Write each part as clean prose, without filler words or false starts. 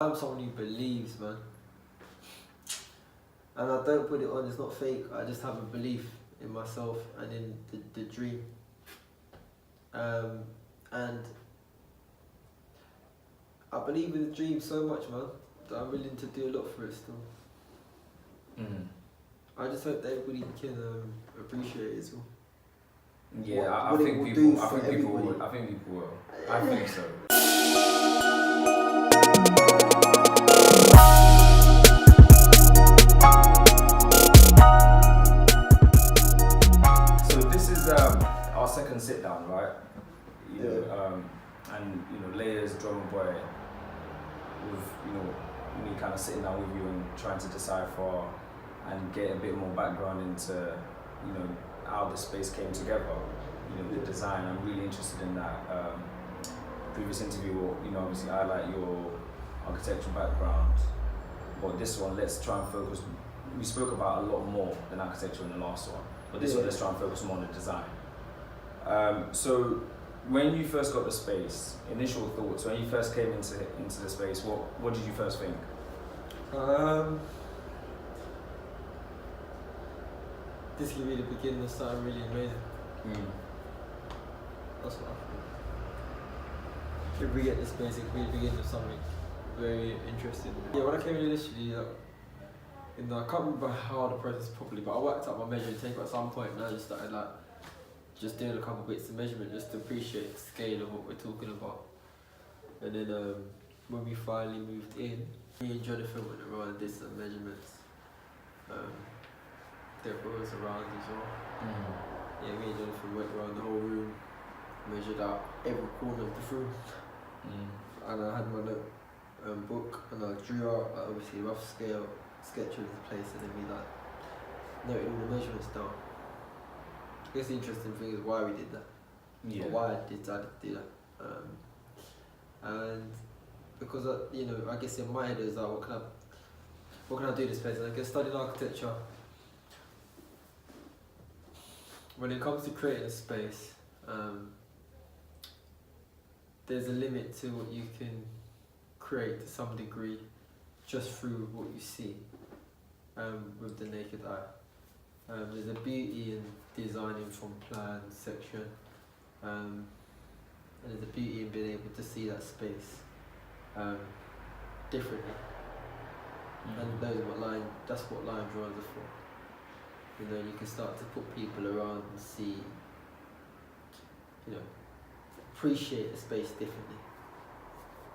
I'm someone who believes, man. And I don't put it on, it's not fake. I just have a belief in myself and in the dream. And I believe in the dream so much, man, that I'm willing to do a lot for it still. I just hope that everybody can appreciate it as well. Yeah, I think people will. I think so. So this is our second sit down, right? You know, and Layers, drummer boy, with me kind of sitting down with you and trying to decipher and get a bit more background into how the space came together. The design. I'm really interested in that. Previous interview, obviously I like your architectural background, but this one, let's try and focus. We spoke about a lot more than architecture in the last one, but this one, let's try and focus more on the design. So when you first got the space, initial thoughts, when you first came into the space, what did you first think? This could be the beginning of something really amazing. That's what I think. If we get this space, it could be the beginning of something very interesting. Yeah, when I came in initially, I can't remember how the process properly, but I worked out my measuring tape at some point, and I just started just doing a couple bits of measurement just to appreciate the scale of what we're talking about. And then when we finally moved in, me and Jonathan went around and did some measurements. There was around as well. Yeah, me and Jonathan went around the whole room, measured out every corner of the room, and I had my book, and I drew out obviously a rough sketch of the place, and then we noted all the measurements down. I guess the interesting thing is why we did that, or why I decided to do that, and because I guess in my head it was like, what can I do this place? And I guess studying architecture. When it comes to creating a space, there's a limit to what you can create to some degree just through what you see with the naked eye. There's a beauty in designing from plan, section, and there's a beauty in being able to see that space differently. And that's what line drawings are for. You can start to put people around and see, appreciate the space differently.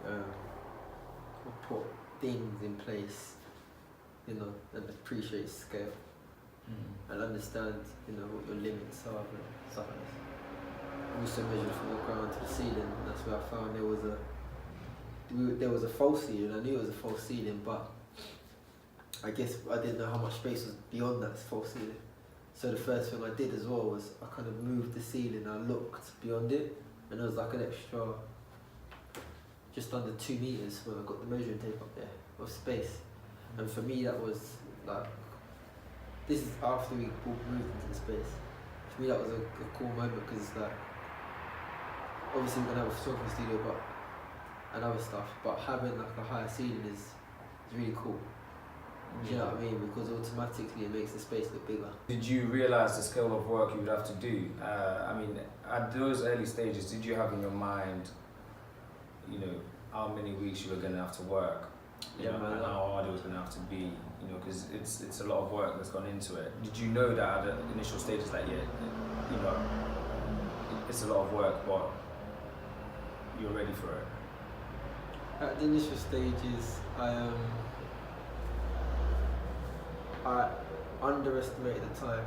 Or put things in place, and appreciate scale. And understand, what your limits are and stuff like that. Also measured from the ground to the ceiling, and that's where I found there was a false ceiling. I knew it was a false ceiling, but I guess I didn't know how much space was beyond that false ceiling. So the first thing I did as well was I kind of moved the ceiling, I looked beyond it, and there was like an extra, just under 2 meters when I got the measuring tape up there, of space. And for me that was this is after we moved into the space. For me that was a cool moment, because obviously we're going to have a photography studio and other stuff, but having a higher ceiling is really cool. Do you know what I mean? Because automatically it makes the space look bigger. Did you realise the scale of work you would have to do? At those early stages, did you have in your mind, how many weeks you were going to have to work? And how hard it was going to have to be, because it's a lot of work that's gone into it. Did you know that at the initial stages that, it's a lot of work, but you're ready for it? At the initial stages, I underestimated the time.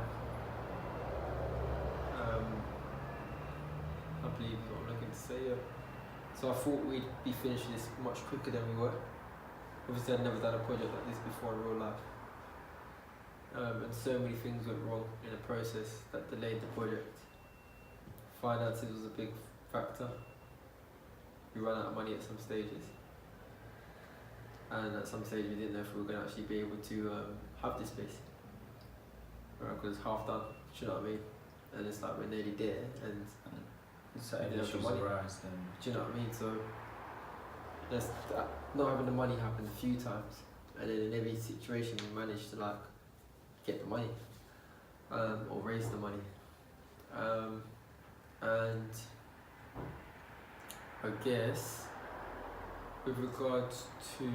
I believe is what I'm looking to say. So I thought we'd be finishing this much quicker than we were. Obviously I'd never done a project like this before in real life. And so many things went wrong in the process that delayed the project. Finances was a big factor. We ran out of money at some stages. And at some stage we didn't know if we were going to actually be able to have this space. Because it's half done, do you know what I mean? And it's like we're nearly there, and so issues arise then. Do you know what I mean? So Just not having the money happened a few times, and then in every situation we managed to like get the money, or raise the money, and I guess with regards to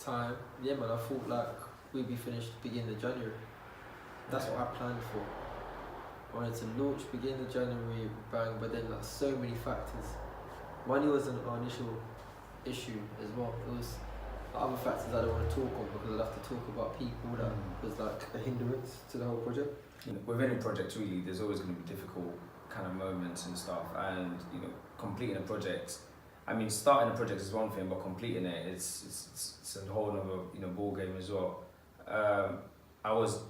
time, yeah man, I thought like we'd be finished beginning of January. That's what I planned for. I wanted to launch beginning of January, bang, but then like so many factors. Money wasn't our initial issue as well. It was other factors I don't want to talk on because I'd have to talk about people that was like a hindrance to the whole project. You know, with any project really, there's always going to be difficult kind of moments and stuff, and you know, completing a project. I mean, starting a project is one thing, but completing it, it's a whole other ball game as well. I was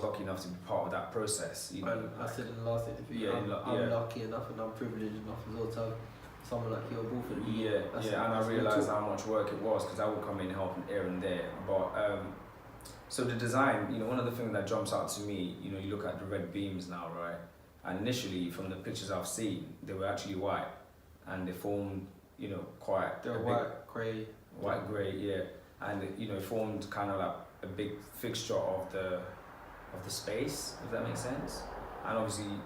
lucky enough to be part of that process. You know, I said in the last interview, I'm lucky enough and I'm privileged enough as well to have someone like you on board for the year. And I realised how much work it was because I would come in helping here and there. But so the design, one of the things that jumps out to me, you look at the red beams now, right? And initially, from the pictures I've seen, they were actually white, and they formed, quite. They're white, grey. White, grey, yeah, and it formed kind of like a big fixture of the space, if that makes sense. And obviously,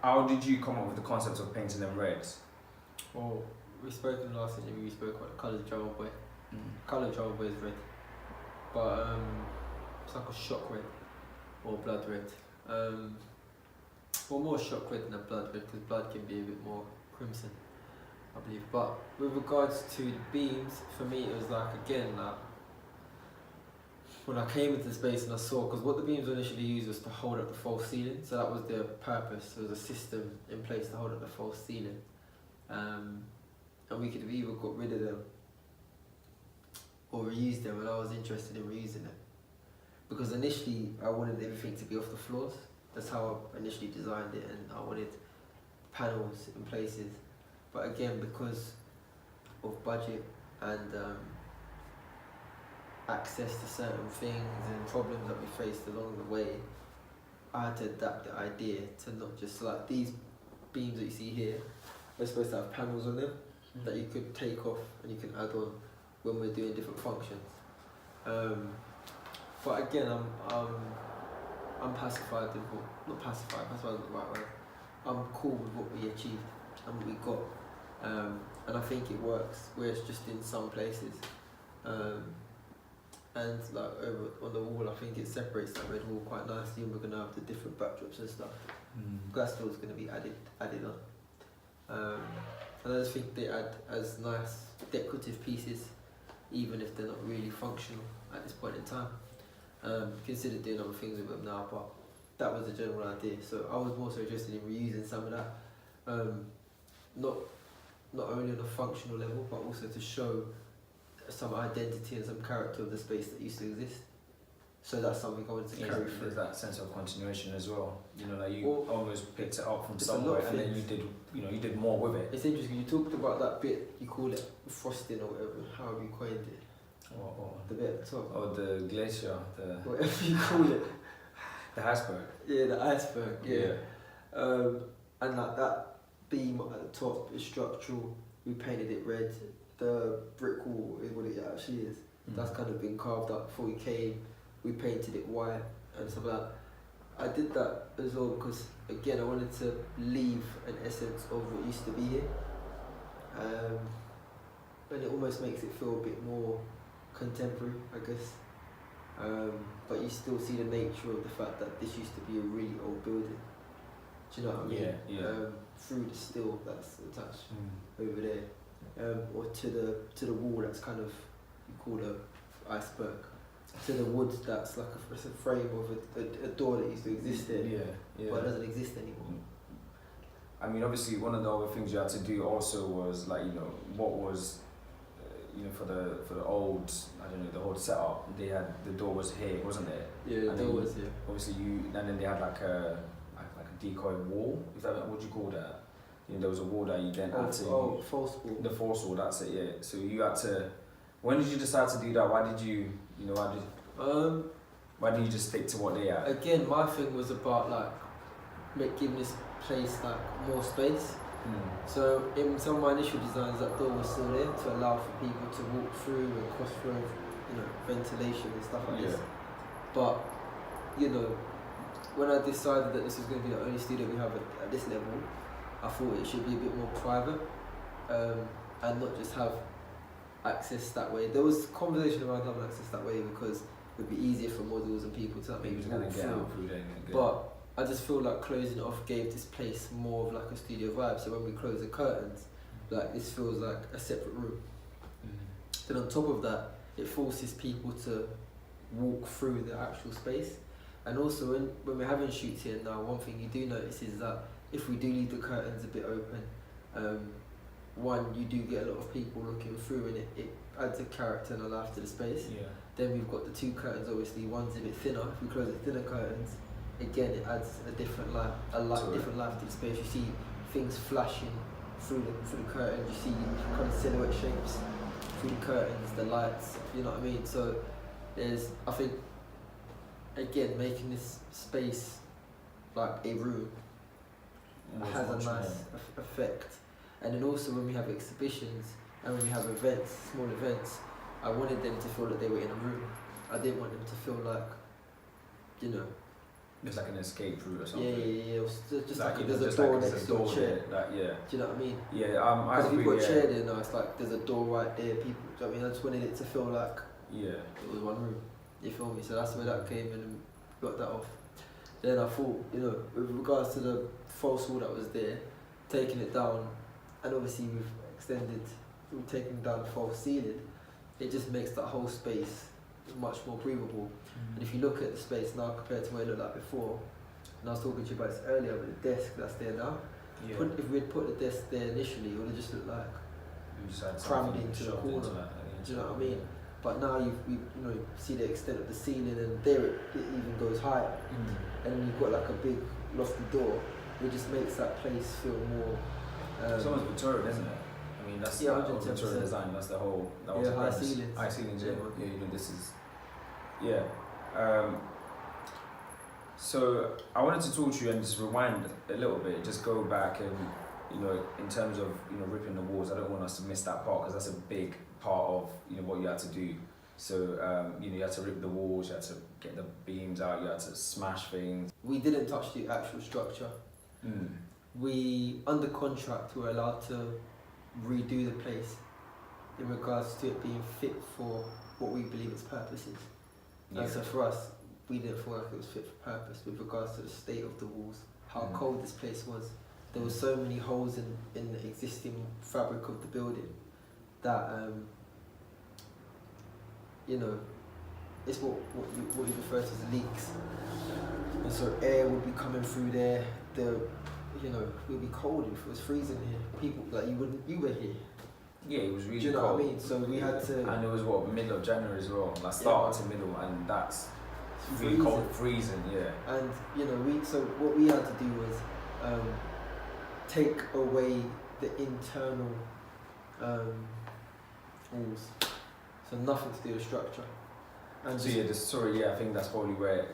how did you come up with the concept of painting them reds? Well, we spoke in the last interview. We spoke about the colour of Jungle Boy. Colour of Jungle Boy is red, but it's like a shock red or blood red. Well, more shock red than a blood red because blood can be a bit more crimson, I believe. But with regards to the beams, for me it was like again like when I came into the space and I saw, because what the beams were initially used was to hold up the false ceiling, so that was their purpose. There was a system in place to hold up the false ceiling, and we could have either got rid of them or reused them, and I was interested in reusing them because initially I wanted everything to be off the floors. That's how I initially designed it, and I wanted panels in places. But again, because of budget and access to certain things and problems that we faced along the way, I had to adapt the idea to not just like these beams that you see here. They're supposed to have panels on them that you could take off and you can add on when we're doing different functions. But again, I'm pacified with not pacified, pacified is the right word. I'm cool with what we achieved and what we got. And I think it works, where it's just in some places. And like over on the wall, I think it separates that red wall quite nicely, and we're gonna have the different backdrops and stuff. Glass door's gonna be added on. And I just think they add as nice decorative pieces, even if they're not really functional at this point in time. Consider doing other things with them now, but that was the general idea. So I was more so interested in reusing some of that, not only on a functional level, but also to show some identity and some character of the space that used to exist. So that's something I wanted to carry through. There's that sense of continuation as well. Like you almost picked it up from somewhere, and then you did more with it. It's interesting. You talked about that bit. You call it frosting or whatever. However you coined it. The bit at the top. Oh, the glacier. Whatever you call it. The iceberg. Yeah, the iceberg. Yeah. And like that beam at the top is structural. We painted it red. The brick wall is what it actually is. That's kind of been carved up before we came. We painted it white and stuff like that. I did that as well because again I wanted to leave an essence of what used to be here, and it almost makes it feel a bit more contemporary, I guess. But you still see the nature of the fact that this used to be a really old building. Do you know what I mean? Yeah. Through the steel that's attached over there, or to the wall that's kind of you call a iceberg. To the wood that's like a frame of a door that used to exist there, but it doesn't exist anymore. I mean, obviously, one of the other things you had to do also was like what was, for the old, I don't know, the whole setup. They had the door was here, wasn't it? Yeah, the door was here. Obviously, and then they had like a decoy wall. Is that what you call that? There was a wall that you then had to. Oh, false wall. The false wall. That's it. Yeah. So you had to. When did you decide to do that? Why did you? Why didn't you just stick to what they had? Again, my thing was about like giving this place like more space. So in some of my initial designs, that door was still there to allow for people to walk through and cross flow, ventilation and stuff like this. But, when I decided that this was going to be the only studio we have at this level, I thought it should be a bit more private and not just have access that way. There was conversation around having access that way because it would be easier for models and people to maybe walk through. But I just feel like closing it off gave this place more of like a studio vibe. So when we close the curtains, like this feels like a separate room. Then on top of that, it forces people to walk through the actual space. And also when we're having shoots here now, one thing you do notice is that if we do leave the curtains a bit open, one, you do get a lot of people looking through and it adds a character and a life to the space. Then we've got the two curtains, obviously, one's a bit thinner. If we close the thinner curtains, again it adds a different life, different life to the space. You see things flashing through the curtains, you see kind of silhouette shapes through the curtains, the lights, you know what I mean? So there's, I think, again, making this space like a room has a nice effect. And then also when we have exhibitions and when we have events, small events, I wanted them to feel that they were in a room. I didn't want them to feel like, it's like an escape route or something. Yeah. It was just like there's a door next to a chair. Do you know what I mean? Yeah, I agree. If you've got a chair there now, it's like there's a door right there. People, do you know what I mean? I just wanted it to feel like it was one room. You feel me? So that's where that came in and got that off. Then I thought, with regards to the false wall that was there, taking it down, and obviously we've taken down the false ceiling, it just makes that whole space much more breathable. And if you look at the space now compared to what it looked like before, and I was talking to you about this earlier, but the desk that's there now, if we'd put the desk there initially, it would have just looked like crammed into the corner. Do you know what I mean? But now you see the extent of the ceiling, and there it even goes higher. And then you've got like a big lofty door. It just makes that place feel more. It's almost Victorian, isn't it? I mean, that's the whole Victorian design. That's the whole. That was high ceilings. High ceilings. Yeah. This is. Yeah. So I wanted to talk to you and just rewind a little bit, just go back and in terms of ripping the walls. I don't want us to miss that part because that's a big part of what you had to do. So you had to rip the walls, you had to get the beams out, you had to smash things. We didn't touch the actual structure. We, under contract, were allowed to redo the place in regards to it being fit for what we believe its purpose is. And so for us, we didn't feel like it was fit for purpose with regards to the state of the walls, how cold this place was. There were so many holes in the existing fabric of the building that it's what you refer to as leaks. And so air would be coming through there. It would be cold if it was freezing here. People you were here. Yeah, it was really cold. Do you know what I mean? So we had to. And it was middle of January as well, like start to middle, and that's really cold, freezing. Yeah. And so what we had to do was take away the internal walls, so nothing to do with structure. And so I think that's probably where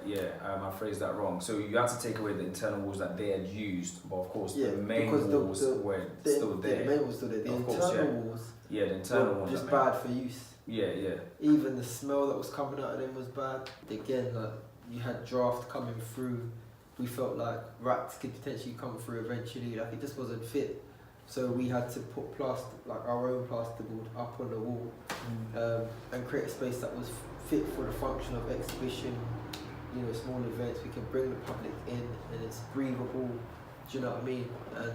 I phrased that wrong. So you had to take away the internal walls that they had used, but of course the main walls were still there. The main walls still there. The internal walls. Yeah, the internal ones. Just bad for use. Yeah. Even the smell that was coming out of them was bad. Again, like you had draft coming through. We felt like rats could potentially come through eventually. Like it just wasn't fit. So we had to put our own plasterboard up on the wall, and create a space that was fit for the function of exhibition, small events. We can bring the public in and it's breathable. Do you know what I mean? And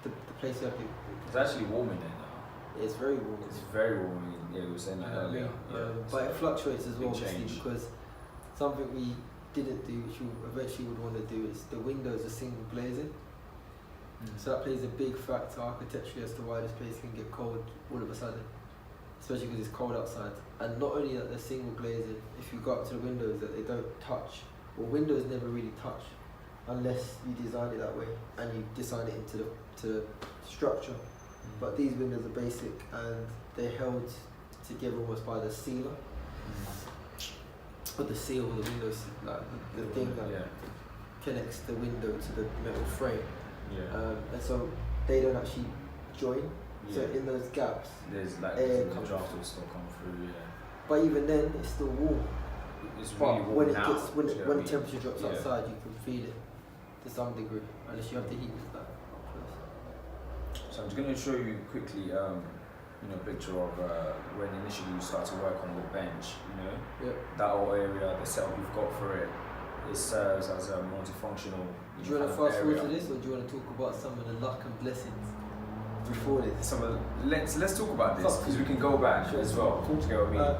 the place it's actually warm in there now. It's very warm. It's very warm. Yeah, we were saying that earlier. But it fluctuates as well, obviously, change. because something we didn't do, which you eventually would want to do, is the windows are single glazing. So that plays a big factor architecturally as to why this place can get cold all of a sudden, especially because it's cold outside. And not only that they're single glazing, if you go up to the windows that they don't touch, windows never really touch unless you design it that way and you design it into the structure. But these windows are basic and they're held together almost by the sealer. Or the seal of the windows, like the thing that connects the window to the metal frame. And so they don't actually join. Yeah. So in those gaps, there's like air the comes draft will still come through. Yeah. but even then, it's still warm. It's But really warm when it now. gets when do you know when what I mean? temperature drops Yeah. outside, you can feel it to some degree, unless you have the heat with that. So I'm just going to show you quickly, a picture of when initially you start to work on the bench. Yeah. That whole area, the setup you've got for it, it serves as a multifunctional. Do you want to fast forward to this, or do you want to talk about some of the luck and blessings before this? Let's talk about this because we can go back as well. Do you get what I mean?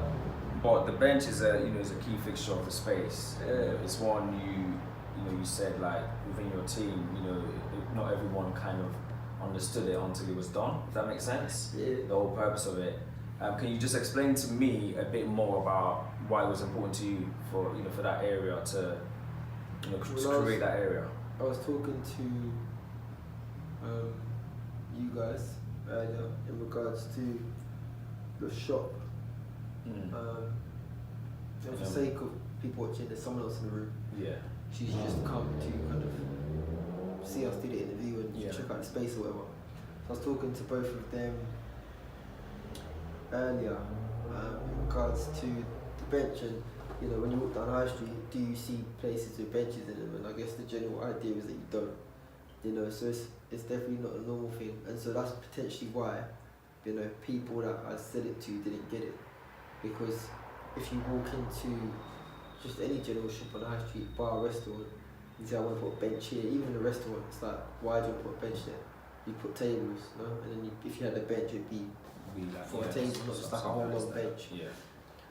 But the bench is a key fixture of the space. It's one you said like within your team, not everyone kind of understood it until it was done. If that makes sense. Yeah. The whole purpose of it. Can you just explain to me a bit more about why it was important to you for that area to create that area? I was talking to you guys earlier in regards to the shop. And for the sake of people watching, there's someone else in the room. Yeah. She's just come to kind of see us do the interview and check out the space or whatever. So I was talking to both of them earlier in regards to the bench, and when you walk down High Street, do you see places with benches in them? And I guess the general idea is that you don't. So it's definitely not a normal thing, and so that's potentially why people that I said it to didn't get it, because if you walk into just any general shop on the High Street, bar, restaurant, you say I want to put a bench here. Even the restaurant, it's like, why do you put a bench there? You put tables, no? And then if you had a bench, it'd be like, for a table, not just like a whole long bench. Yeah.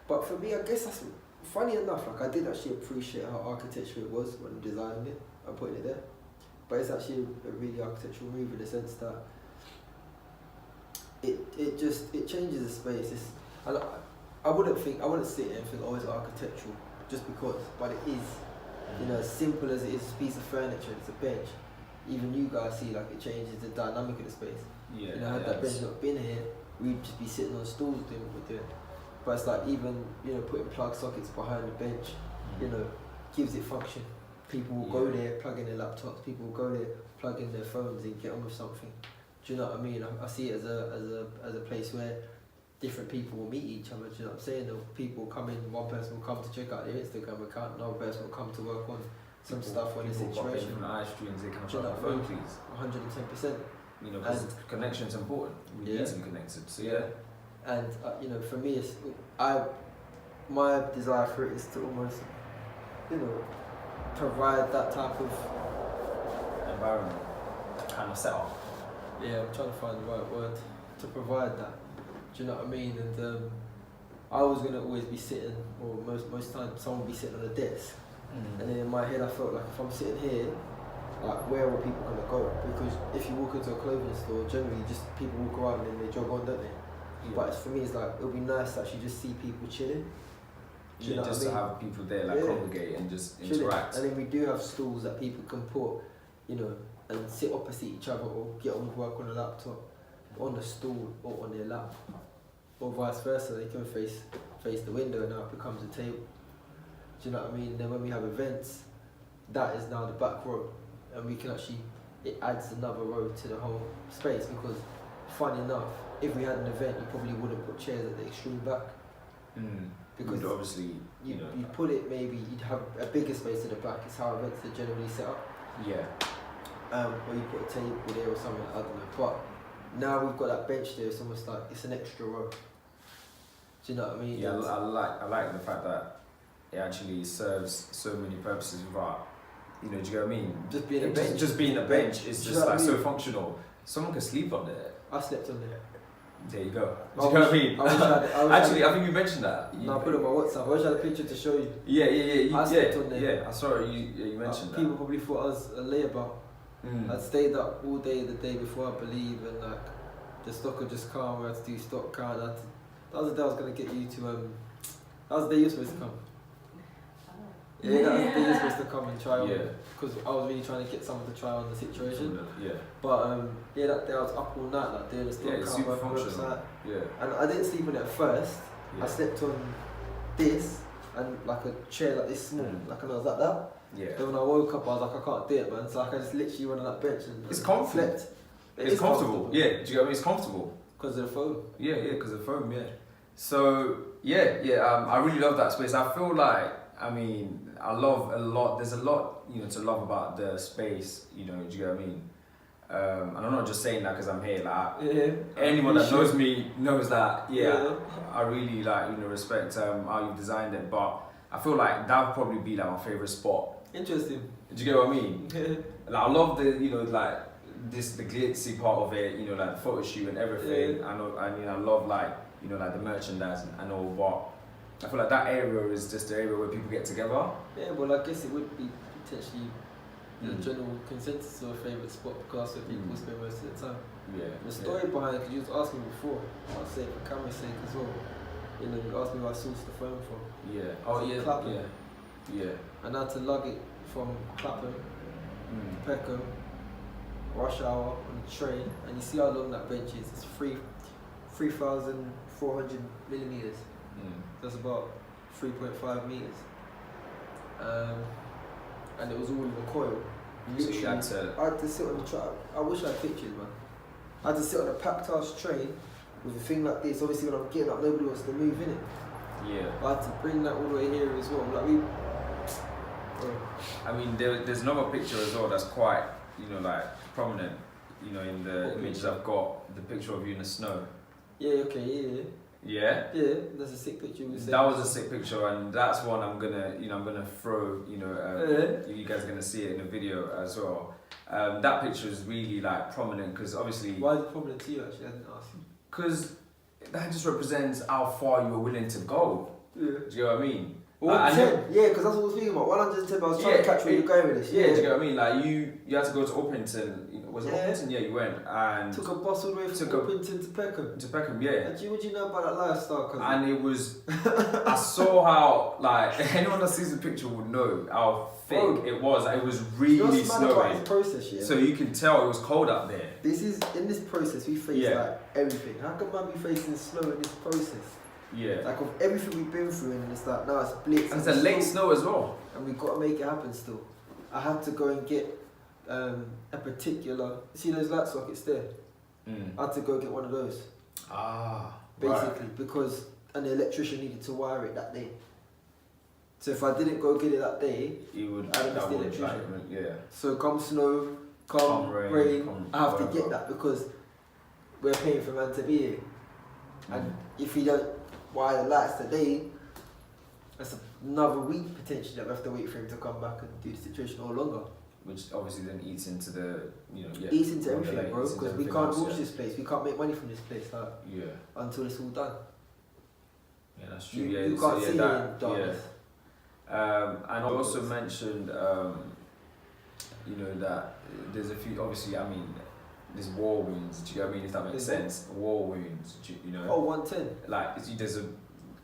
But for me, I guess that's funny enough. Like I did actually appreciate how architectural it was when designing it and putting it there. But it's actually a really architectural move in the sense that it changes the space. I wouldn't sit here and think, oh, it's architectural just because, but it is. As simple as it is, a piece of furniture, it's a bench. Even you guys see like it changes the dynamic of the space. Yeah. Had that bench not been here, we'd just be sitting on stools doing what we're doing. But it's like even putting plug sockets behind the bench, gives it function. People will go there, plug in their laptops. People will go there, plug in their phones, and get on with something. Do you know what I mean? I see it as a place where different people will meet each other. Do you know what I'm saying? People will come in. One person will come to check out their Instagram account. Another person will come to work on some stuff on the situation. From the high street and say, "Can I Do you try know my what I phone, mean? please?" 110%. Because connection's important. We need to be connected. So And for me, my desire for it is to almost, provide that type of environment, kind of setup. Yeah, I'm trying to find the right word to provide that. Do you know what I mean? And I was gonna always be sitting, or most times someone would be sitting on a desk. And then in my head I felt like if I'm sitting here, like where are people gonna go? Because if you walk into a clothing store, generally just people walk around and they jog on, don't they? Yeah. But for me, it's like it would be nice to actually just see people chilling. Do you know just what I mean? to have people there, like congregate and just chilling. interact. And then we do have stools that people can put, and sit opposite each other or get on with work on a laptop, on the stool or on their lap, or vice versa. They can face the window and now it becomes a table. Do you know what I mean? Then when we have events, that is now the back row, and we can actually, it adds another row to the whole space, because funny enough, if we had an event, you probably wouldn't put chairs at the extreme back. Because you'd obviously, you put it, maybe you'd have a bigger space at the back. It's how events are generally set up. Yeah. Or you put a table there or something, I don't know. But now we've got that bench there, it's almost like it's an extra row. Do you know what I mean? Yeah, I like the fact that it actually serves so many purposes without, do you get what I mean? Just being a bench. Just being a bench is just like so functional. Someone can sleep on there. I slept on there. There you go. Do you know what I mean? Actually, I think you mentioned that. No, I put it on my WhatsApp. I wish I had a picture to show you. Yeah. I slept on there. Yeah, I saw it. You mentioned that. People probably thought I was a layabout. I'd stayed up all day the day before, I believe, and like the stock would just come. I had to do stock count. That was the day I was gonna get you to that was the day you were supposed to come. Yeah, that was the day you were supposed to come and try on. Because I was really trying to get someone to try on the situation. Yeah. But that day I was up all night, like doing the stock count, working on the website. Yeah. And I didn't sleep on it at first. Yeah. I slept on this and like a chair like this small, like, and I was like that. Yeah. Then when I woke up, I was like, I can't do it, man. So like, I just literally went on that bench and it's comfy. slept. It's comfortable. Yeah, do you get what I mean? It's comfortable. Because of the foam. Yeah, because of foam, yeah. So, I really love that space. I feel like, I mean, I love a lot, there's a lot, you know, to love about the space, you know, do you get what I mean? And I'm not just saying that because I'm here, like, anyone that knows me knows that, I really, like, you know, respect how you've designed it, but I feel like that would probably be, like, my favourite spot. Interesting. Do you get what I mean? Like, I love the, you know, like, the glitzy part of it, you know, like the photo shoot and everything. I love, like, you know, like the merchandise and all, but I feel like that area is just the area where people get together. Yeah, well, I guess it would be potentially the general consensus of a favourite spot because that's where people spend most of the time. Yeah. The story behind it, because you was asking me before, I'll say it for camera's sake as well. You know, you asked me where I sourced the phone from. Yeah. Oh, yeah. Clapham. Yeah. And I had to lug it from Clapham to Peckham, rush hour on the train, and you see how long that bench is. It's 3,400 millimeters. That's about 3.5 meters. And it was all in the coil. So you had to... I had to sit on the track. I wish I had pictures, man. I had to sit on a packed ass train with a thing like this. Obviously, when I'm getting up, nobody wants to move in it. Yeah. I had to bring that all the way here as well. Like I mean, there's another picture as well that's quite, you know, like prominent, you know, in the images I've got, the picture of you in the snow. Yeah, okay, yeah. Yeah? Yeah, that's a sick picture. That was a sick picture, and that's one I'm gonna throw, you know, you guys are gonna see it in the video as well. That picture is really like prominent because obviously... Why is it prominent to you actually? I didn't ask you. Because that just represents how far you were willing to go. Yeah. Do you know what I mean? Well, yeah, because that's what I was thinking about. 110, I was trying to catch where you're going with this. Yeah, do you get what I mean? Like you had to go to Orpington. Was it Orpington? Yeah, you went and took a bus all the way from Orpington to Peckham. To Peckham, yeah. And what do you know about that lifestyle? And it was, I saw how like anyone that sees the picture would know how thick it was. Like, it was really snowy. This process, yeah? So you can tell it was cold up there. In this process we face like everything. How can man be facing snow in this process? Yeah. Like of everything we've been through, and it's like now it's blitz. And it's a late snow as well. And we've got to make it happen still. I had to go and get a particular. See those light sockets there? I had to go get one of those. Basically, because the electrician needed to wire it that day. So if I didn't go get it that day, you would. I'd miss the electrician. Yeah. So come snow, come rain, I have to get that because we're paying for man to be here. And if you don't wire the lights today, that's another week potentially that we have to wait for him to come back and do the situation or longer. Which obviously then eats into the, eats into everything, bro, because we can't watch this place, we can't make money from this place, until it's all done. Yeah, that's true. You can't see that, in darkness. And I also mentioned, that there's a few, obviously, I mean, there's war wounds, do you know what I mean, if that makes sense? War wounds, you know. Oh, 110. Like, there's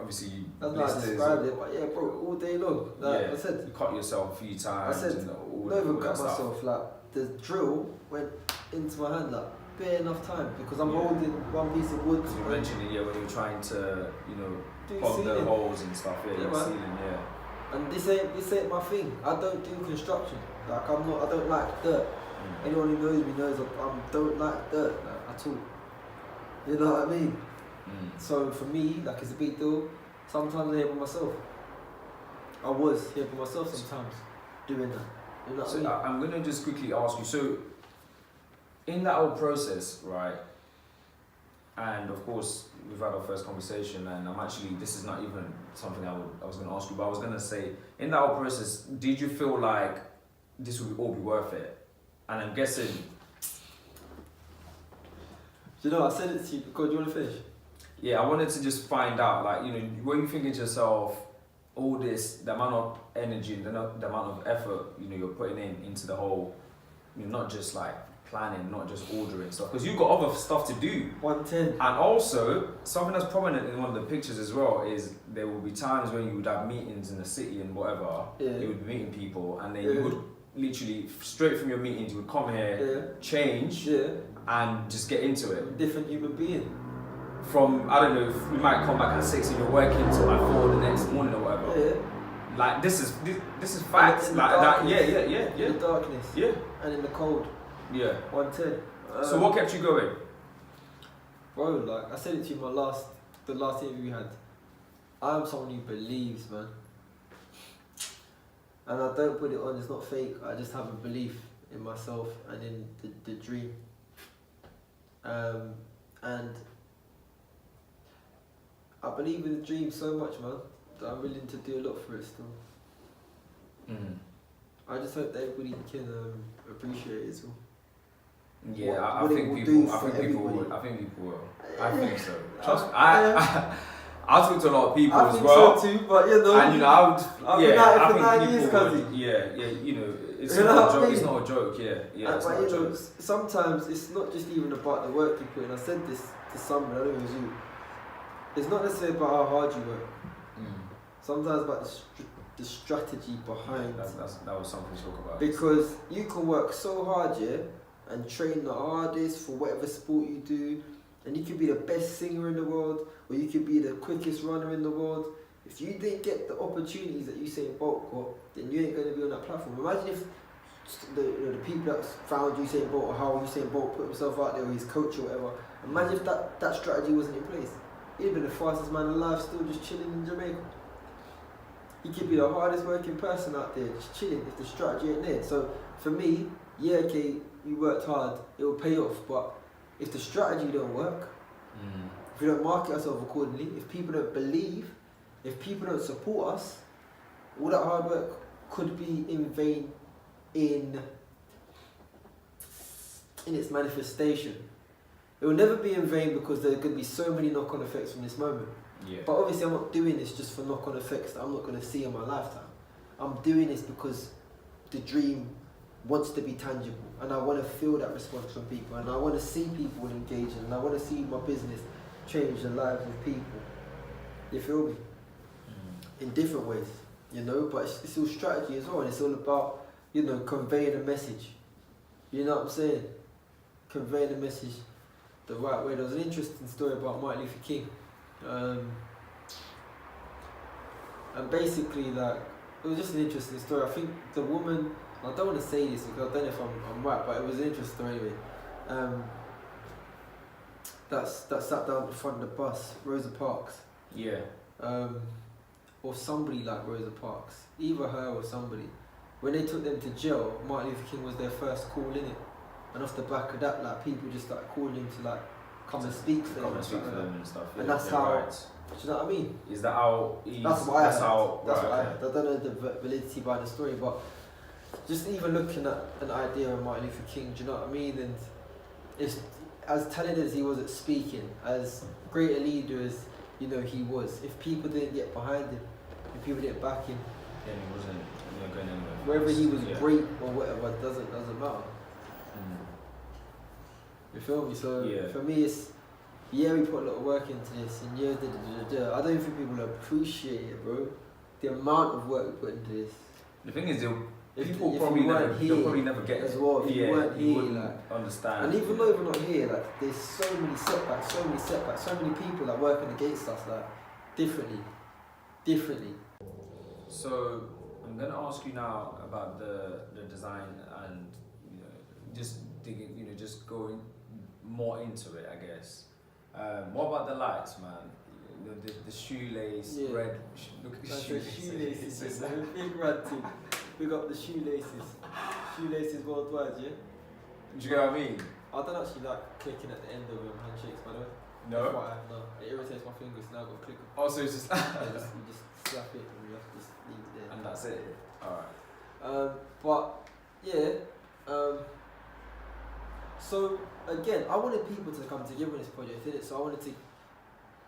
obviously... That's not how I described it, but yeah, bro, all day long. Like I said, you cut yourself a few times. I said, not even cut myself, like, the drill went into my hand, like, bare enough time, because I'm holding one piece of wood. You mentioned it, when you were trying to, plug the holes and stuff, ceiling, And this ain't my thing. I don't do construction. Like, I don't like dirt. Anyone who knows me knows I don't like dirt at all. You know what I mean? So for me, like, it's a big deal. Sometimes I'm here by myself. I was here by myself sometimes, doing that. You know what I mean? I'm going to just quickly ask you, so in that whole process, right, and of course we've had our first conversation, and this is not even something I was going to ask you, but I was going to say, in that whole process, did you feel like this would all be worth it? And I'm guessing... Do you know, I said it to you because you want to finish? Yeah, I wanted to just find out, like, when you think to yourself, all this, the amount of energy, the amount of effort, you're putting into the whole, not just like planning, not just ordering stuff, because you've got other stuff to do. 110. And also, something that's prominent in one of the pictures as well is there will be times when you would have meetings in the city and whatever, you would be meeting people, and then you would literally, straight from your meetings, you would come here, change, and just get into it. Different human being. From, I don't know, if we might come back at 6 and you're working till like 4 the next morning or whatever. Like, this is facts. In like the darkness. that. Yeah. In the darkness. Yeah. And in the cold. Yeah. 110. So what kept you going? Bro, like I said it to you in the last interview we had. I'm someone who believes, man. And I don't put it on, it's not fake. I just have a belief in myself and in the dream. And I believe in the dream so much, man, that I'm willing to do a lot for it still. I just hope that everybody can appreciate it as well. Yeah, I think people will. I think so. Trust me. I talk to a lot of people as well. I think so too, but you know. And you know, I've been at it for 9 years, would, yeah, you know, it's not a joke. It's not a joke. Yeah. It's but not you a joke. know, sometimes it's not just even about the work you put in. I said this to someone, I don't know if it was you. It's not necessarily about how hard you work. Sometimes about the strategy behind. That was something to talk about. Because you can work so hard, yeah, and train the hardest for whatever sport you do, and you could be the best singer in the world, or you could be the quickest runner in the world. If you didn't get the opportunities that Usain Bolt got, then you ain't going to be on that platform. Imagine if the people that found Usain Bolt, or how Usain Bolt put himself out there, or his coach or whatever, imagine if that strategy wasn't in place. He'd have been the fastest man alive, still just chilling in Jamaica. He could be the hardest working person out there, just chilling, if the strategy ain't there. So for me, yeah, okay, you worked hard, it will pay off, but if the strategy don't work, if we don't market ourselves accordingly, if people don't believe, if people don't support us, all that hard work could be in vain in its manifestation. It will never be in vain because there are going to be so many knock-on effects from this moment. Yeah. But obviously I'm not doing this just for knock-on effects that I'm not going to see in my lifetime. I'm doing this because the dream wants to be tangible, and I want to feel that response from people, and I want to see people engaging, and I want to see my business change the lives of people. You feel me? In different ways, you know, but it's all strategy as well, and it's all about, you know, conveying a message. You know what I'm saying? Conveying a message the right way. There was an interesting story about Martin Luther King. And basically, like, it was just an interesting story. I think the woman, I don't want to say this because I don't know if I'm right, but it was an interesting story anyway. That sat down in front of the bus, Rosa Parks. Yeah. Or somebody like Rosa Parks, either her or somebody. When they took them to jail, Martin Luther King was their first call in it, and off the back of that, like, people just started calling him to like come and speak for them and stuff. And that's how. Right. Do you know what I mean? Is that how? That's what I heard. That's what I heard. I don't know the validity behind the story, but just even looking at an idea of Martin Luther King, do you know what I mean? And it's as talented as he was at speaking, as great a leader as, you know, he was. If people didn't get behind him, if people didn't back him, then he wasn't, you know, going anywhere. Whether he was great or whatever, doesn't matter. You feel me? So for me, it's we put a lot of work into this, and I don't think people appreciate it, bro. The amount of work we put into this. The thing is, they'll if probably you never get as well. If you weren't here, like, understand. And even though we're not here, like, there's so many setbacks, so many people that working against us, like, differently. So I'm gonna ask you now about the design, and, you know, just digging, you know, just going more into it, I guess. What about the lights, man? You know, the shoelace, red. Look at the shoelaces. Big red too. We got the shoelaces. Shoelaces worldwide, yeah? Do you get what I mean? I don't actually like clicking at the end of handshakes, by the way. No? No. It irritates my fingers, now I've got to click. Oh, so it's just... you just slap it and you have to just leave it there. And that's it? Alright. But, yeah. So, again, I wanted people to come together in this project, innit? So I wanted to...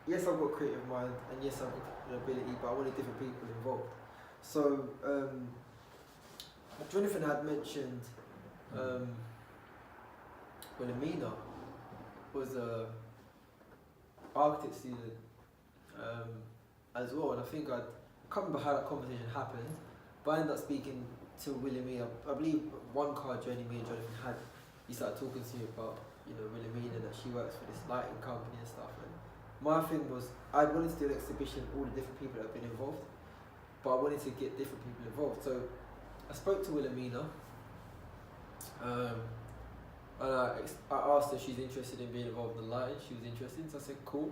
Yes, I've got creative mind, and yes, I've got an ability, but I wanted different people involved. So, Jonathan had mentioned Wilhelmina was a architect student as well, and I think I can't remember how that conversation happened, but I ended up speaking to Wilhelmina. I believe one car journey me and Jonathan had, he started talking to me about, you know, Wilhelmina, that she works for this lighting company and stuff. And my thing was, I wanted to do an exhibition of all the different people that have been involved, but I wanted to get different people involved. So I spoke to Wilhelmina, And I asked her if she's interested in being involved in the lighting. She was interested, so I said, cool.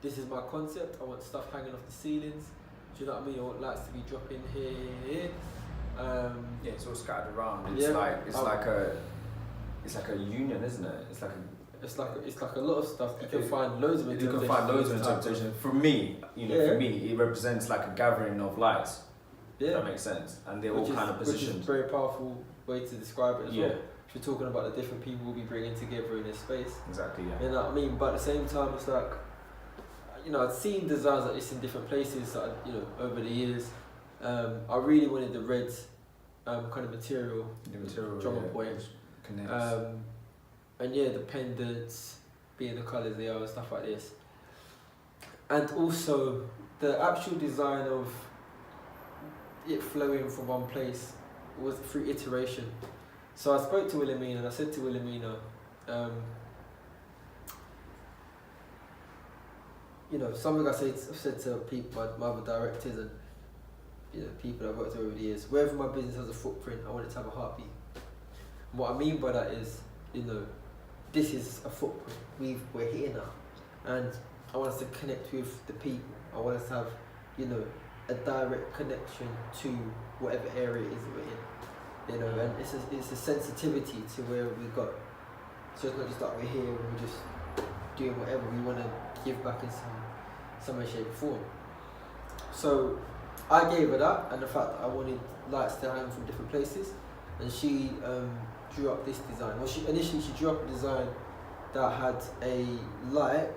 This is my concept. I want stuff hanging off the ceilings. Do you know what I mean? I want lights to be dropping here. Yeah, it's all scattered around. It's like a union, isn't it? It's like a lot of stuff. You can find loads of interpretations. You can find loads of interpretations. For me, for me, it represents like a gathering of lights. Yeah. If that makes sense. And they're all kind of positioned. Which is a very powerful way to describe it as well. If you're talking about the different people we'll be bringing together in this space. Exactly, yeah. You know what I mean? But at the same time, it's like, I'd seen designs like this in different places, over the years. I really wanted the red kind of material. The material, drummer boy. Connects. And the pendants being the colours they are and stuff like this. And also the actual design of it flowing from one place was through iteration. So I spoke to Wilhelmina and I said to Wilhelmina, something I've said to people, my other directors and people I've worked with over the years, wherever my business has a footprint, I want it to have a heartbeat. And what I mean by that is, this is a footprint. We're here now, and I want us to connect with the people. I want us to have, a direct connection to whatever area it is that we're in. And it's a sensitivity to where we got. So it's not just like we're here and we're just doing whatever we want to give back in some way, shape, or form. So I gave her that, and the fact that I wanted lights to hang from different places, and she drew up this design. Well, she drew up a design that had a light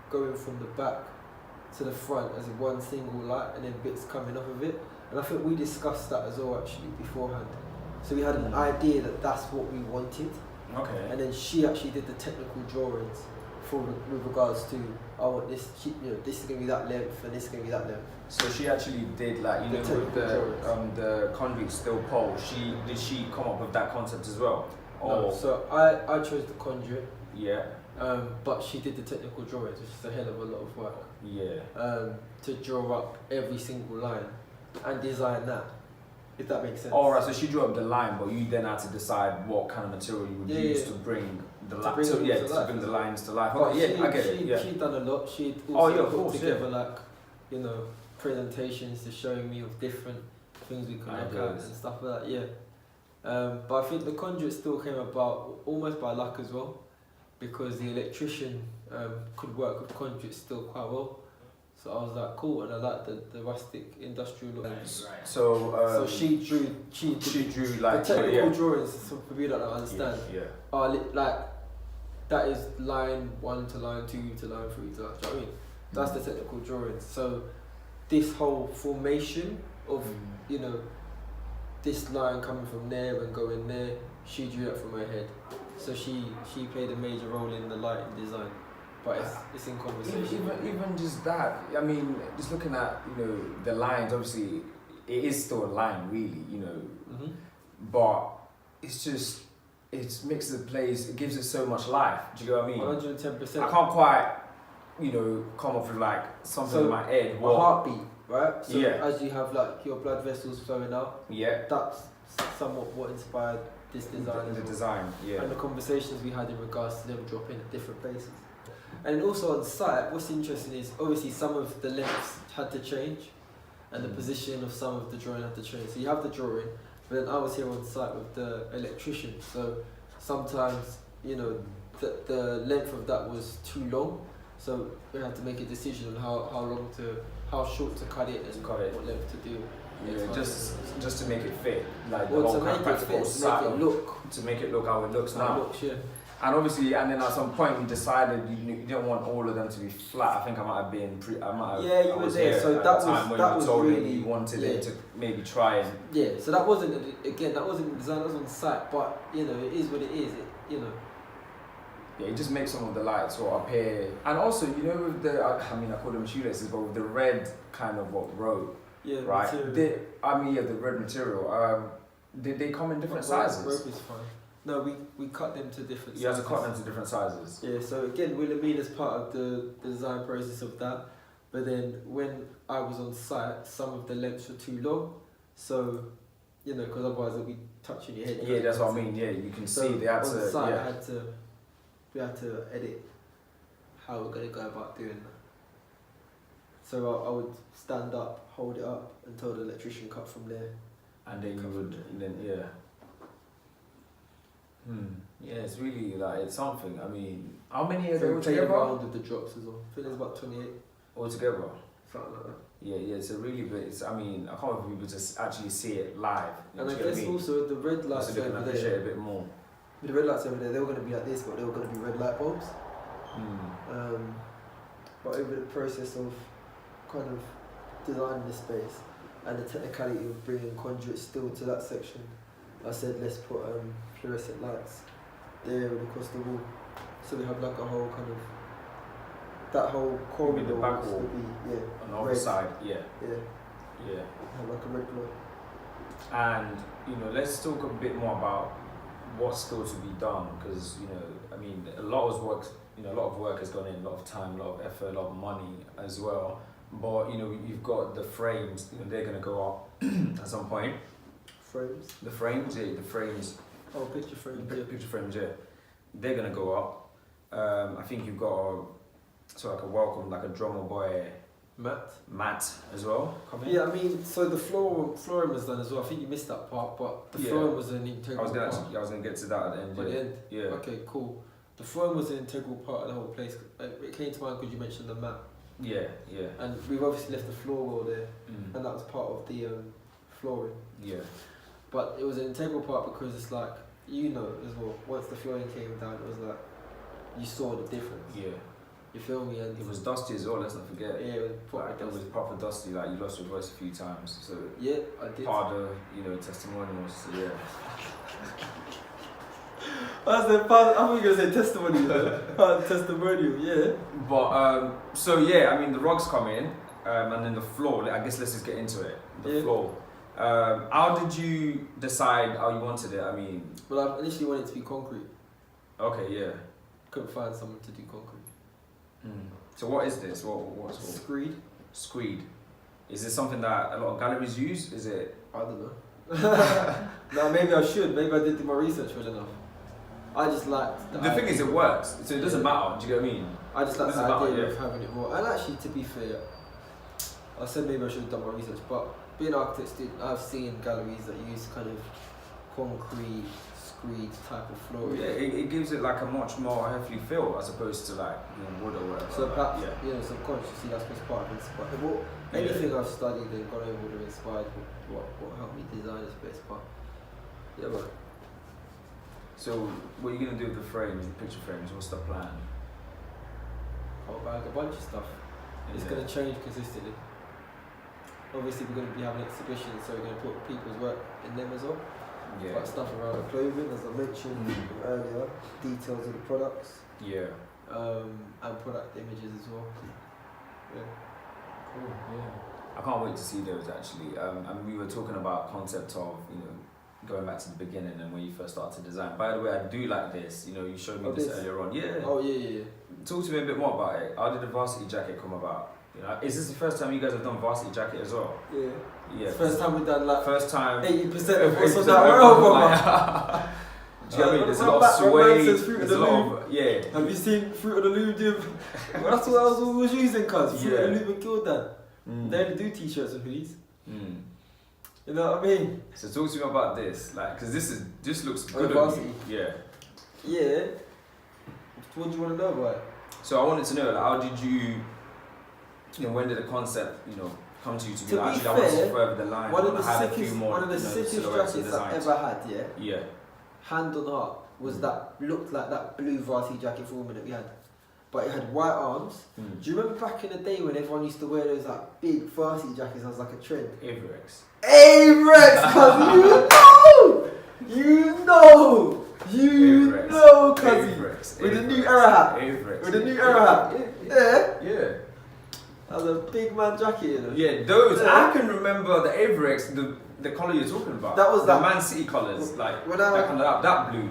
going from the back to the front as one single light, and then bits coming off of it. And I think we discussed that as well actually beforehand. So we had an idea that that's what we wanted. Okay. And then she actually did the technical drawings with regards to, I want this. This is gonna be that length, and this is gonna be that length. So she actually did with the conduit steel pole. Did she come up with that concept as well? No, so I chose the conduit. Yeah. But she did the technical drawings, which is a hell of a lot of work. Yeah. To draw up every single line and design that, if that makes sense. Alright, so she drew up the line, but you then had to decide what kind of material you would use to bring the lines to life. Okay, I get it. She'd done a lot. She'd also put together presentations to show me of different things we could look at and stuff like that. But I think the conduit still came about almost by luck as well, because the electrician could work with conduit still quite well. So I was like, cool, and I like the rustic industrial look. So she drew like the technical drawings. So for people that don't understand, are like that is line 1 to line 2 to line 3 to line. Do you know what I mean? That's the technical drawings. So this whole formation of this line coming from there and going there, she drew that from her head. So she played a major role in the lighting design. But it's in conversation. Even just that, I mean, just looking at the lines. Obviously, it is still a line, really, but it's just makes the place. It gives it so much life. Do you know what I mean? 110%. I can't quite, come up with like something in my head. A heartbeat, right? So as you have like your blood vessels flowing out. Yeah. That's somewhat what inspired this design. The design, yeah. And the conversations we had in regards to them dropping at different places. And also on site, what's interesting is obviously some of the lengths had to change, and the position of some of the drawing had to change. So you have the drawing, but then I was here on site with the electrician. So sometimes, the length of that was too long. So we had to make a decision on how short to cut it and what length to do. Yeah, just to make it fit, like well, the whole to kind of make it practical fit, side, to make it look how it looks now. And obviously, and then at some point we decided you didn't want all of them to be flat. I think I might have been you were there. So that was really you wanted it to maybe try and. Yeah. So that wasn't design. That was on site. But it is what it is. Yeah, it just makes some of the lights sort of appear, and also with the I call them shoelaces, but with the red kind of robe. Yeah. Right. The red material. Did they come in different sizes? Rope is fine. No, we cut them to different sizes. You have to cut them to different sizes. Yeah, so again, Wilhelmina's part of the design process of that. But then when I was on site, some of the lengths were too long. So, because otherwise it'll be touching your head. Yeah, that's what I mean. Yeah, you can see they had on to. the side, Yeah. we had to edit how we're gonna go about doing that. So I would stand up, hold it up, and tell the electrician cut from there. And then you would, yeah. Yeah, it's really like, it's something. I mean, how many are there So play altogether? around with the drops as well. I think there's about 28. Altogether? Something like that. Yeah, it's a really big, I mean, I can't believe people just actually see it live. And I guess also the red lights so they can over appreciate there. it a bit more. With the red lights over there, they were going to be like this, but they were going to be red light bulbs. But over the process of kind of designing the space and the technicality of bringing conduit still to that section, I said let's put fluorescent lights there and across the wall, so we have like a whole kind of that whole corridor the back will wall be on the other red. side, yeah, Yeah. Have like a red glow. And let's talk a bit more about what's still to be done, because I mean, a lot of work has gone in, a lot of time, a lot of effort, a lot of money as well. But you've got the frames, they're gonna go up at some point. Frames. The frames, yeah, the frames. Oh, picture frames. Picture frames, yeah. They're gonna go up. I think you've got like a welcome, like a drummer boy mat as well. Yeah, I mean, so the flooring was done as well. I think you missed that part, but the flooring was an integral part. I was gonna get to that at the end. At the end? Yeah. Okay, cool. The flooring was an integral part of the whole place. It came to mind because you mentioned the mat. Yeah. And we've obviously left the floor well there, and that was part of the flooring. Yeah. But it was an integral part because it's like, as well, once the flooring came down, it was like, you saw the difference. Yeah. You feel me? And it was dusty as well, let's not forget. Yeah, it was proper dusty. It was proper dusty, like you lost your voice a few times. So yeah, I did. Part of the, testimonials, so yeah. I thought you were going to say testimonial. Testimonial, yeah. But, so yeah, I mean, the rugs come in, and then the floor, I guess let's just get into it. The floor. How did you decide how you wanted it? I mean... Well, I initially wanted it to be concrete. Okay, yeah. Couldn't find someone to do concrete. So what is this? What's called? Screed. Screed. Is this something that a lot of galleries use? Is it? I don't know. No, maybe I should. Maybe I didn't do my research well enough. I just liked the thing is, it works, so it doesn't matter. Do you get what I mean? I just like the idea of having it raw. And actually, to be fair, I said maybe I should have done my research, but being an architect student, I've seen galleries that use kind of concrete, screed type of flooring. Yeah, it gives it like a much more healthy feel as opposed to like wood or whatever. So perhaps, subconsciously that's what's part of inspired. Well, anything I've studied and gone over would have inspired what helped me design this place, but yeah, but. So, what are you going to do with the frames, the picture frames? What's the plan? I'll bag a bunch of stuff. It's going to change consistently. Obviously, we're going to be having exhibitions, so we're going to put people's work in them as well. Yeah. Like stuff around the clothing, as I mentioned earlier, details of the products. Yeah. And product images as well. Yeah. Cool, yeah. I can't wait to see those actually. And we were talking about concept of, going back to the beginning and when you first started to design. By the way, I do like this. You showed me this earlier on. Yeah. Oh yeah. Talk to me a bit more about it. How did the varsity jacket come about? Is this the first time you guys have done varsity jacket as well? Yeah. Yeah. First time we've done like. First time. 80% of what's on that world. Do you know what I mean? There's a lot of sway. There's a lot of Have you seen Fruit of the Loom? That's what I was always using, cuz. Fruit of the Loom and Gildan. They only do t-shirts and hoodies. You know what I mean? So talk to me about this, because this looks good. Varsity. Yeah. Yeah. What do you want to know about it? So I wanted to know, how did you when did the concept, come to you to be like, actually, I want to further the line. One of the sickest jackets I've ever had, Yeah. Hand on heart, was that looked like that blue varsity jacket for women that we had. But it had white arms. Do you remember back in the day when everyone used to wear those like big varsity jackets as like a trend? Averex, cuz you know, cuz. With the new era hat. With the new era hat. Yeah. That was a big man jacket, Yeah, those. I can remember the Averex, the colour you're talking about. That was the Man City colours, that blue.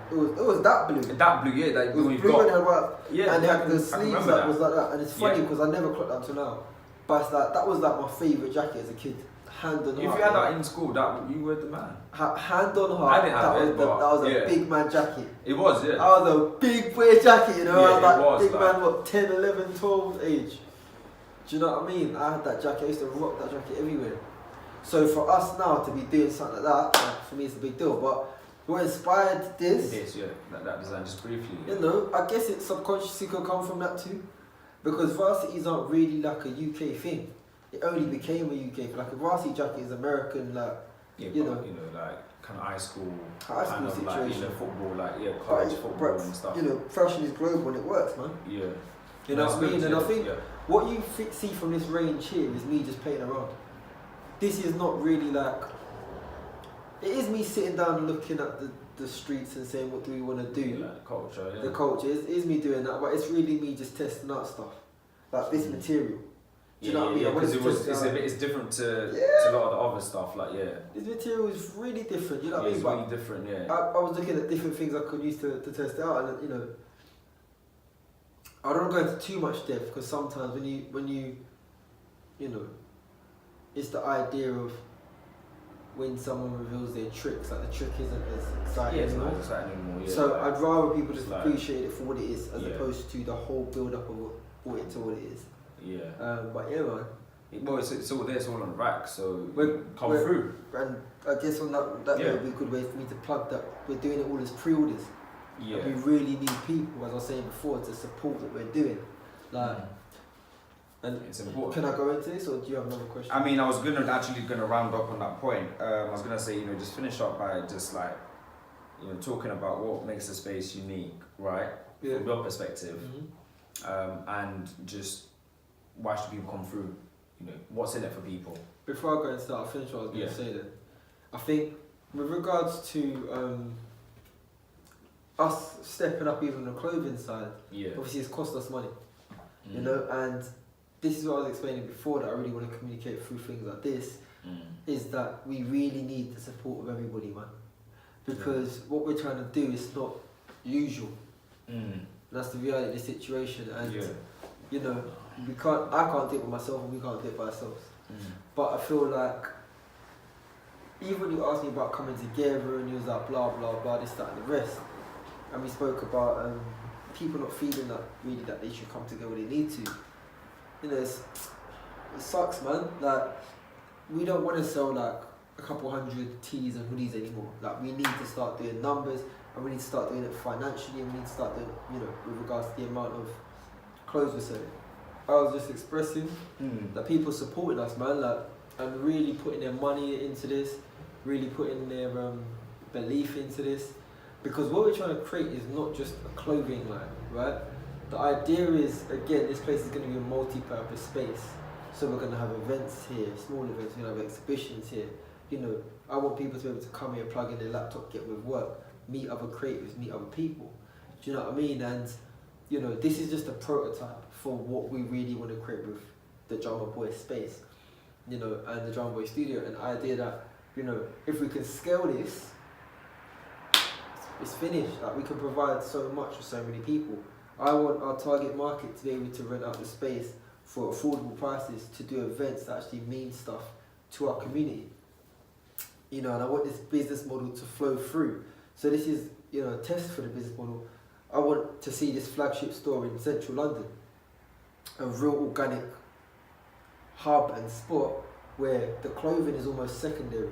It was that blue. That blue, yeah. That it was blue and white. Yeah, and they had the sleeves that was like that. And it's funny because I never clocked that until now. But it's like, that was like my favourite jacket as a kid. hand on If heart. you had that in school, that you were the man. Hand on heart. I didn't have it, that was a yeah. big man jacket. It was, yeah. That was a big boy jacket, you know. Yeah, I was like, it was, big like- man, what, 10, 11, 12 age. Do you know what I mean? I had that jacket. I used to rock that jacket everywhere. So for us now to be doing something like that, like, for me, it's a big deal. But what inspired this? Yes, yeah. That design, just briefly. You know, I guess it subconsciously could come from that too, because varsities aren't really like a UK thing. It only became a UK thing. Like a varsity jacket is American, like Yeah, you but, know, like kind of high school high kind school of like, situation. football, like But college football and stuff. You know, fashion is global and it works, man. Yeah. You know what I mean? And I think yeah. what you see from this range here is me just playing around. This is not really like. It is me sitting down and looking at the streets and saying what do we want to do. Like culture, yeah. The culture is me doing that, but it's really me just testing out stuff like this material. Do you know what I mean? Yeah, I wanted because to test out- it's different to Yeah. a lot of the other stuff. Like This material is really different. You know what I it's mean? really different. Yeah. I was looking at different things I could use to test it out, and you know, I don't go into too much depth because sometimes when you know, it's the idea of when someone reveals their tricks, like the trick isn't as exciting Yeah, it's anymore. not exciting anymore. Yeah, So like, I'd rather people just like- appreciate it for what it is, as Yeah. opposed to the whole build up of what brought it to what it is. yeah. But yeah, man. Well, it's all there. It's all on the rack, so We're- come we're- through. And I guess on that Yeah. would be a good way for me to plug that we're doing it all as pre-orders. Yeah. We really need people, as I was saying before, to support what we're doing. Like, and It's important. can I go into this, or do you have another question? I mean, I was actually gonna round up on that point. I was gonna say, just finish up by just like, talking about what makes the space unique, right? Yeah. From your perspective, Mhm. and just why should people come through? What's in it for people? Before I go into that, I'll finish what I was going to Yeah. say then. I think with regards to us stepping up even on the clothing side, Yeah. obviously it's cost us money, you know, and this is what I was explaining before, that I really want to communicate through things like this, is that we really need the support of everybody, man. Because what we're trying to do is not usual. That's the reality of the situation, and you know, I can't do it by myself, and we can't do it by ourselves. But I feel like, even when you asked me about coming together and you was like blah blah blah, this, that and the rest, and we spoke about people not feeling that really that they should come together when they need to. You know, it sucks, man. Like, we don't want to sell like a couple hundred tees and hoodies anymore. Like, we need to start doing numbers, and we need to start doing it financially, and we need to start doing it, with regards to the amount of clothes we're selling. I was just expressing that people supporting us, man, like, and really putting their money into this, really putting their belief into this, because what we're trying to create is not just a clothing line, right? The idea is, again, this place is going to be a multi-purpose space. So we're going to have events here, small events, we're going to have exhibitions here. I want people to be able to come here, plug in their laptop, get with work, meet other creatives, meet other people. Do you know what I mean? And this is just a prototype for what we really want to create with the Drummer Boy space, and the Drummer Boy studio. And the idea that, if we can scale this, it's finished. Like, we can provide so much for so many people. I want our target market to be able to rent out the space for affordable prices, to do events that actually mean stuff to our community. And I want this business model to flow through. So this is, a test for the business model. I want to see this flagship store in central London, a real organic hub and spot where the clothing is almost secondary,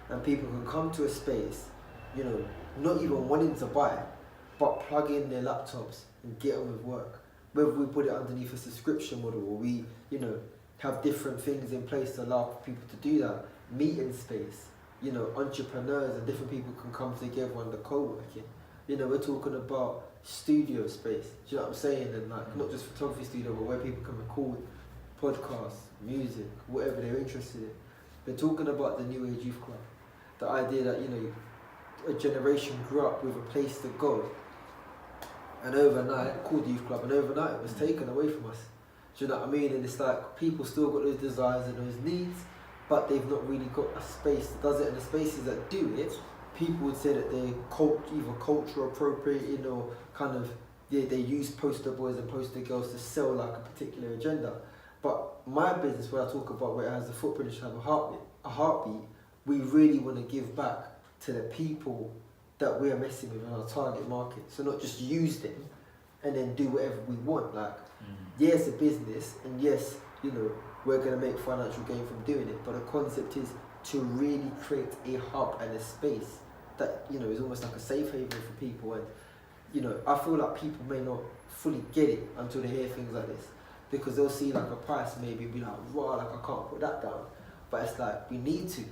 and people can come to a space, not even wanting to buy, but plug in their laptops and get on with work. Whether we put it underneath a subscription model, or we, have different things in place to allow people to do that. Meeting space, entrepreneurs and different people can come together under co-working. We're talking about studio space, do you know what I'm saying? And like, not just photography studio, but where people can record podcasts, music, whatever they're interested in. We're talking about the New Age Youth Club. The idea that, a generation grew up with a place to go, and overnight, called the Youth Club, and overnight it was taken away from us. Do you know what I mean? And it's like, people still got those desires and those needs, but they've not really got a space that does it. And the spaces that do it, people would say that they're either culture appropriating, or kind of, they use poster boys and poster girls to sell like a particular agenda. But my business, where I talk about where it has a footprint, it should have a heartbeat, we really want to give back to the people that we are messing with in our target market. So not just use them and then do whatever we want. Like, yeah, it's a business, and yes, you know, we're going to make financial gain from doing it, but the concept is to really create a hub and a space that, you know, is almost like a safe haven for people. And, you know, I feel like people may not fully get it until they hear things like this, because they'll see like a price maybe and be like, raw, like I can't put that down. But it's like, we need to.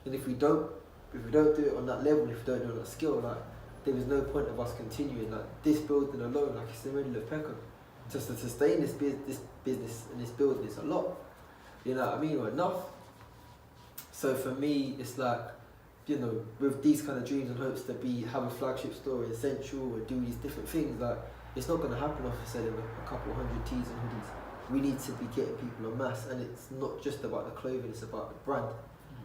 And if we don't do it on that level, if we don't do it on that skill, like, there is no point of us continuing. Like, this building alone, like it's the middle of Peckham, just to sustain this business and this building is a lot. You know what I mean? Or enough. So for me, it's like, you know, with these kind of dreams and hopes to have a flagship store in Central or do these different things, like, it's not going to happen off of selling a couple hundred tees and hoodies. We need to be getting people en masse, and it's not just about the clothing, it's about the brand.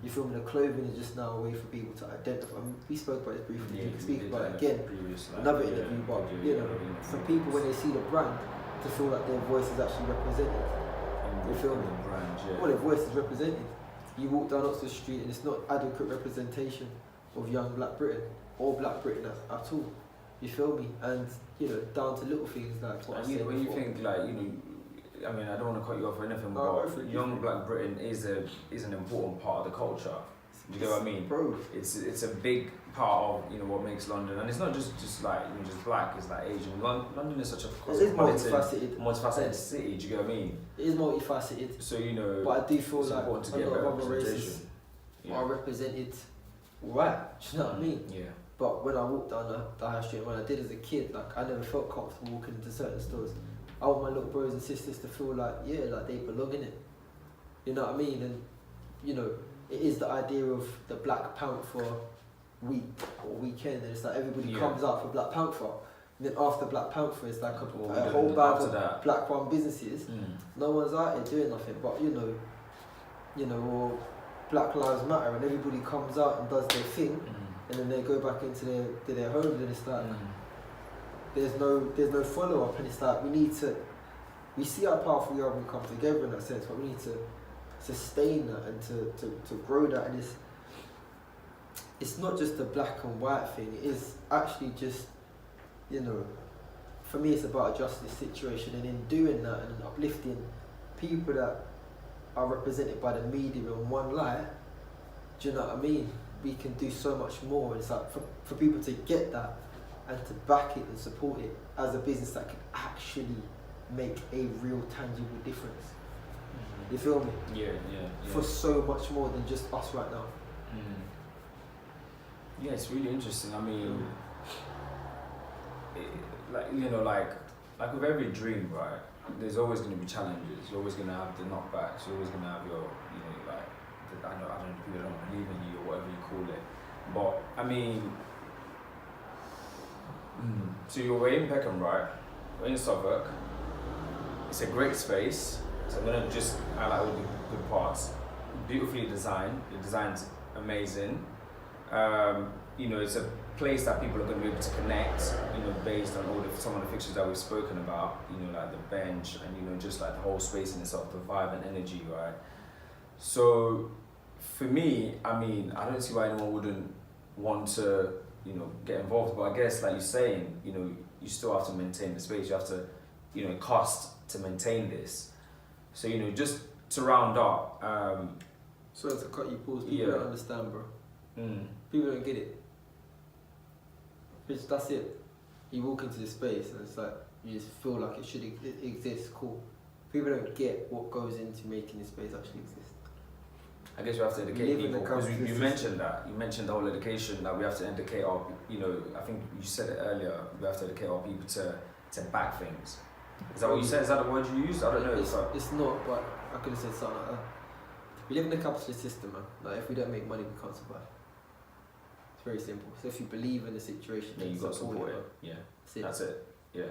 You feel me? The clothing is just now a way for people to identify. I mean, we spoke about this briefly, we can speak about it again, another interview, but you know, for people when they see the brand, to feel like their voice is actually represented. You feel me? Well, their voice is represented. You walk down Oxford Street and it's not adequate representation of young Black Britain or Black Britain at all. You feel me? And you know, down to little things like what I said when you before. think like, you know, I mean, I don't want to cut you off or anything, but young Black Britain is an important part of the culture. Do you get what I mean? Bro, it's a big part of, you know, what makes London, and it's not just like, you know, just Black. It's like Asian. London is such a multifaceted city. Do you get what I mean? It is multifaceted. So you know, but I do feel it's like important to a get lot of other representation. races are represented right. Do you know what I mean? Yeah. But when I walked down the high street, when I did as a kid, like, I never felt comfortable walking into certain stores. I want my little brothers and sisters to feel like, yeah, like they belong in it. You know what I mean? And, you know, it is the idea of the Black Panther week or weekend, and it's like everybody comes out for Black Panther. And then after Black Panther, it's like a whole bag of Black-run businesses. No one's out here doing nothing, but you know, or Black Lives Matter, and everybody comes out and does their thing, and then they go back into their homes, and it's like there's no follow up, and it's like we see how powerful we are when we come together in that sense, but we need to sustain that and to grow that, and it's not just a black and white thing. It is actually just, you know, for me it's about a justice situation, and in doing that and uplifting people that are represented by the media in one light, do you know what I mean? We can do so much more, and it's like for people to get that and to back it and support it as a business that can actually make a real tangible difference. You feel me? Yeah. For so much more than just us right now. Yeah, it's really interesting. I mean, like, you know, like with every dream, right? There's always going to be challenges. You're always going to have the knockbacks. You're always going to have your, you know, like, I don't know, people don't believe in you or whatever you call it. But I mean, so we're in Peckham, right? We're in Southwark. It's a great space. So I'm gonna just highlight all the good parts. Beautifully designed. The design's amazing. You know, it's a place that people are going to be able to connect, you know, based on some of the fixtures that we've spoken about, you know, like the bench and, you know, just like the whole space in itself, the vibe and energy, right? So for me, I mean, I don't see why anyone wouldn't want to, you know, get involved, but I guess like you're saying, you know, you still have to maintain the space, you have to, you know, it costs to maintain this. So, you know, just to round up. Sorry to cut you, pause, people don't understand, bro. People don't get it. That's it. You walk into the space and it's like, you just feel like it should exist, cool. People don't get what goes into making the space actually exist. I guess you have to educate people, because you mentioned that. You mentioned the whole education, that we have to educate our, you know, I think you said it earlier, we have to educate our people to back things. Is that what you said? Is that the word you used? I don't know. It's not, but I could have said something like that. We live in a capitalist system, man. Like, if we don't make money, we can't survive. It's very simple. So if you believe in the situation, then you got to support it. Yeah, that's it. Yeah.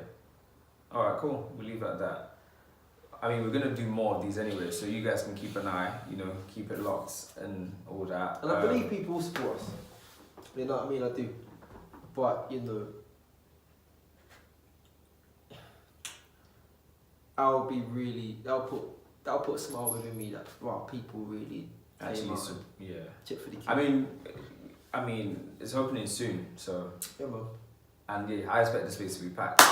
All right, cool. We'll leave it at that. I mean, we're gonna do more of these anyway, so you guys can keep an eye, you know, keep it locked and all that. And I believe people will support us. You know what I mean? I do. But, you know, I'll put that'll put a smile within me that wow, people really Actually, came out so, and yeah. chip for the kids. I mean, it's opening soon, so. Yeah, man. And yeah, I expect the space to be packed.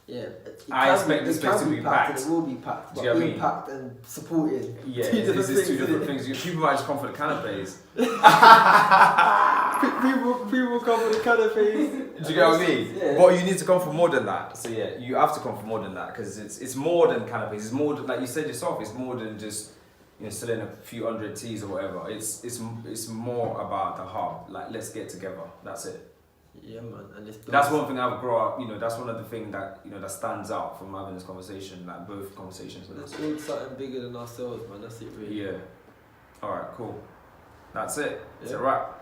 Yeah, I expect the space to be packed. And it will be packed. Do But you know what I being mean? packed and supported. Yeah, this is two different things. People might just come for the canapes. People come with the canapes. Do you get what I mean? Yeah. But you need to come for more than that. So yeah, you have to come for more than that because it's more than canapes. It's more than, like you said yourself. It's more than just selling a few hundred teas or whatever. It's more about the hub. Like let's get together. That's it. Yeah, man. And that's one thing I've grown up. That's one of the things that that stands out from having this conversation. Like both conversations. Let's build something bigger than ourselves, man. That's it, really. Yeah. All right. Cool. That's it. It's Yeah. a wrap.